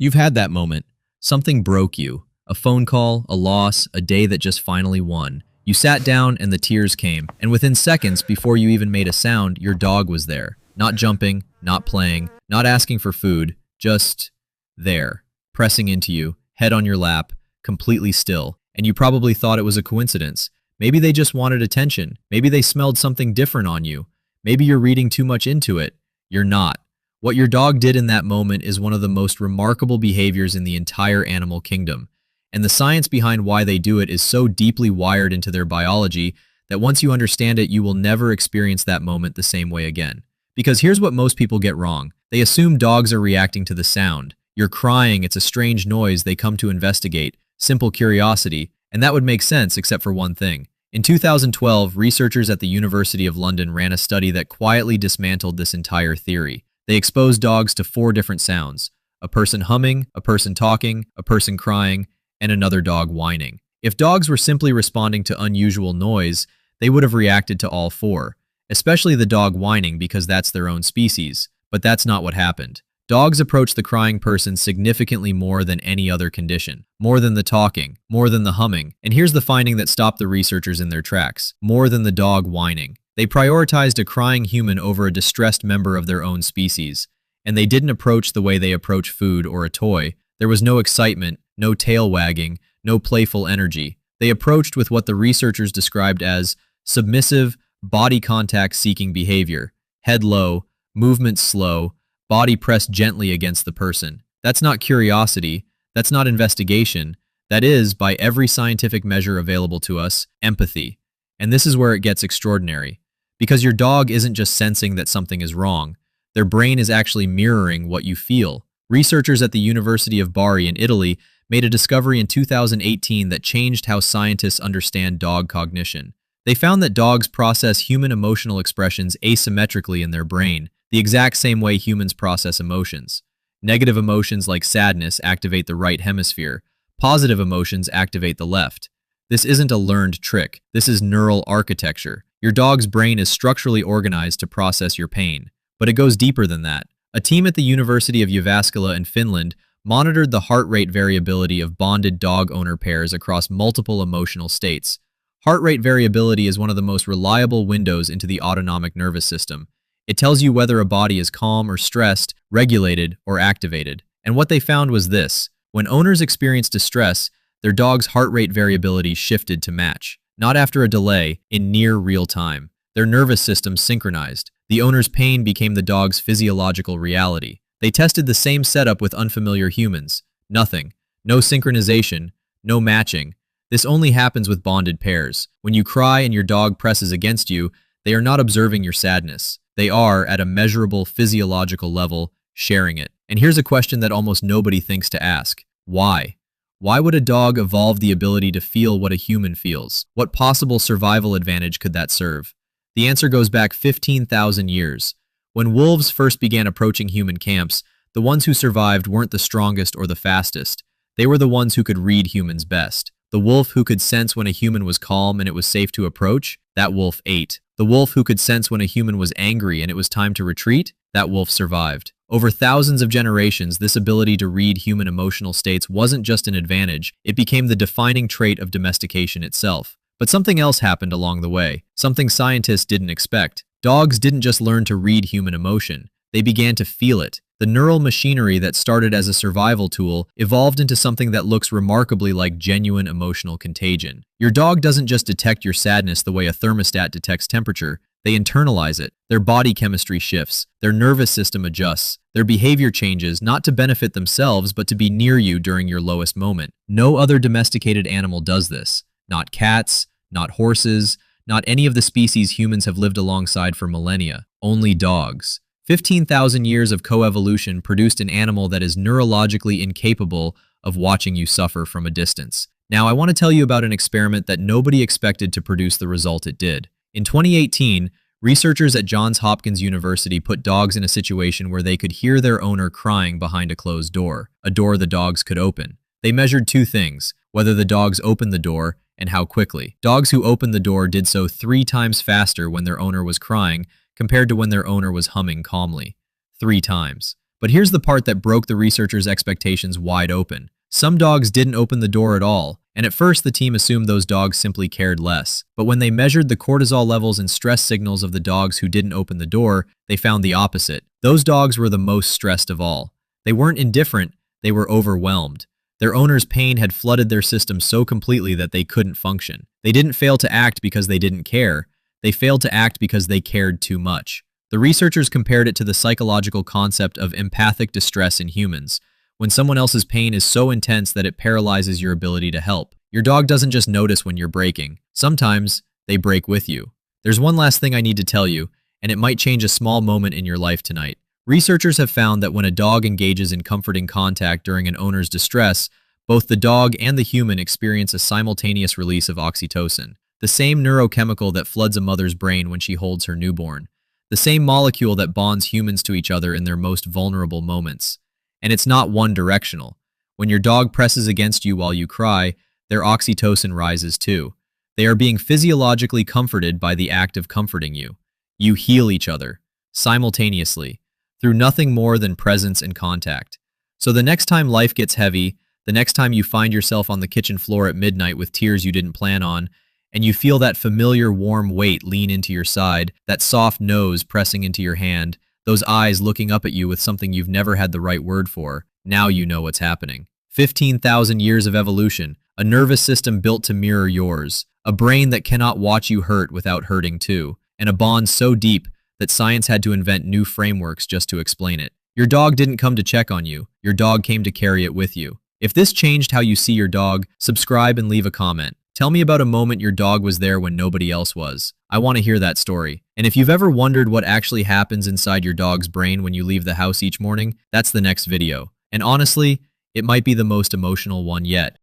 You've had that moment. Something broke you. A phone call, a loss, a day that just finally won. You sat down and the tears came, and within seconds, before you even made a sound, your dog was there. Not jumping, not playing, not asking for food, just there, pressing into you, head on your lap, completely still. And you probably thought it was a coincidence. Maybe they just wanted attention. Maybe they smelled something different on you. Maybe you're reading too much into it. You're not. What your dog did in that moment is one of the most remarkable behaviors in the entire animal kingdom. And the science behind why they do it is so deeply wired into their biology that once you understand it, you will never experience that moment the same way again. Because here's what most people get wrong. They assume dogs are reacting to the sound. You're crying, it's a strange noise, they come to investigate. Simple curiosity, and that would make sense except for one thing. In 2012, researchers at the University of London ran a study that quietly dismantled this entire theory. They exposed dogs to 4 different sounds: a person humming, a person talking, a person crying, and another dog whining. If dogs were simply responding to unusual noise, they would have reacted to all 4, especially the dog whining because that's their own species. But that's not what happened. Dogs approach the crying person significantly more than any other condition, more than the talking, more than the humming. And here's the finding that stopped the researchers in their tracks: more than the dog whining. They prioritized a crying human over a distressed member of their own species. And they didn't approach the way they approach food or a toy. There was no excitement, no tail wagging, no playful energy. They approached with what the researchers described as submissive, body contact-seeking behavior. Head low, movements slow, body pressed gently against the person. That's not curiosity. That's not investigation. That is, by every scientific measure available to us, empathy. And this is where it gets extraordinary. Because your dog isn't just sensing that something is wrong. Their brain is actually mirroring what you feel. Researchers at the University of Bari in Italy made a discovery in 2018 that changed how scientists understand dog cognition. They found that dogs process human emotional expressions asymmetrically in their brain, the exact same way humans process emotions. Negative emotions like sadness activate the right hemisphere. Positive emotions activate the left. This isn't a learned trick. This is neural architecture. Your dog's brain is structurally organized to process your pain. But it goes deeper than that. A team at the University of Jyväskylä in Finland monitored the heart rate variability of bonded dog-owner pairs across multiple emotional states. Heart rate variability is one of the most reliable windows into the autonomic nervous system. It tells you whether a body is calm or stressed, regulated or activated. And what they found was this: when owners experienced distress, their dog's heart rate variability shifted to match. Not after a delay, in near real time. Their nervous system synchronized. The owner's pain became the dog's physiological reality. They tested the same setup with unfamiliar humans. Nothing. No synchronization. No matching. This only happens with bonded pairs. When you cry and your dog presses against you, they are not observing your sadness. They are, at a measurable physiological level, sharing it. And here's a question that almost nobody thinks to ask. Why? Why would a dog evolve the ability to feel what a human feels? What possible survival advantage could that serve? The answer goes back 15,000 years. When wolves first began approaching human camps, the ones who survived weren't the strongest or the fastest. They were the ones who could read humans best. The wolf who could sense when a human was calm and it was safe to approach, that wolf ate. The wolf who could sense when a human was angry and it was time to retreat, that wolf survived. Over thousands of generations, this ability to read human emotional states wasn't just an advantage, it became the defining trait of domestication itself. But something else happened along the way, something scientists didn't expect. Dogs didn't just learn to read human emotion, they began to feel it. The neural machinery that started as a survival tool evolved into something that looks remarkably like genuine emotional contagion. Your dog doesn't just detect your sadness the way a thermostat detects temperature. They internalize it. Their body chemistry shifts. Their nervous system adjusts. Their behavior changes, not to benefit themselves, but to be near you during your lowest moment. No other domesticated animal does this. Not cats, not horses, not any of the species humans have lived alongside for millennia. Only dogs. 15,000 years of coevolution produced an animal that is neurologically incapable of watching you suffer from a distance. Now, I want to tell you about an experiment that nobody expected to produce the result it did. In 2018, researchers at Johns Hopkins University put dogs in a situation where they could hear their owner crying behind a closed door, a door the dogs could open. They measured 2 things: whether the dogs opened the door and how quickly. Dogs who opened the door did so 3 times faster when their owner was crying compared to when their owner was humming calmly. 3 times. But here's the part that broke the researchers' expectations wide open. Some dogs didn't open the door at all, and at first the team assumed those dogs simply cared less. But when they measured the cortisol levels and stress signals of the dogs who didn't open the door, they found the opposite. Those dogs were the most stressed of all. They weren't indifferent, they were overwhelmed. Their owner's pain had flooded their system so completely that they couldn't function. They didn't fail to act because they didn't care. They failed to act because they cared too much. The researchers compared it to the psychological concept of empathic distress in humans, when someone else's pain is so intense that it paralyzes your ability to help. Your dog doesn't just notice when you're breaking. Sometimes, they break with you. There's one last thing I need to tell you, and it might change a small moment in your life tonight. Researchers have found that when a dog engages in comforting contact during an owner's distress, both the dog and the human experience a simultaneous release of oxytocin, the same neurochemical that floods a mother's brain when she holds her newborn, the same molecule that bonds humans to each other in their most vulnerable moments. And it's not one-directional. When your dog presses against you while you cry, their oxytocin rises too. They are being physiologically comforted by the act of comforting you. You heal each other, simultaneously, through nothing more than presence and contact. So the next time life gets heavy, the next time you find yourself on the kitchen floor at midnight with tears you didn't plan on, and you feel that familiar warm weight lean into your side, that soft nose pressing into your hand, those eyes looking up at you with something you've never had the right word for, now you know what's happening. 15,000 years of evolution, a nervous system built to mirror yours, a brain that cannot watch you hurt without hurting too, and a bond so deep that science had to invent new frameworks just to explain it. Your dog didn't come to check on you, your dog came to carry it with you. If this changed how you see your dog, subscribe and leave a comment. Tell me about a moment your dog was there when nobody else was. I want to hear that story. And if you've ever wondered what actually happens inside your dog's brain when you leave the house each morning, that's the next video. And honestly, it might be the most emotional one yet.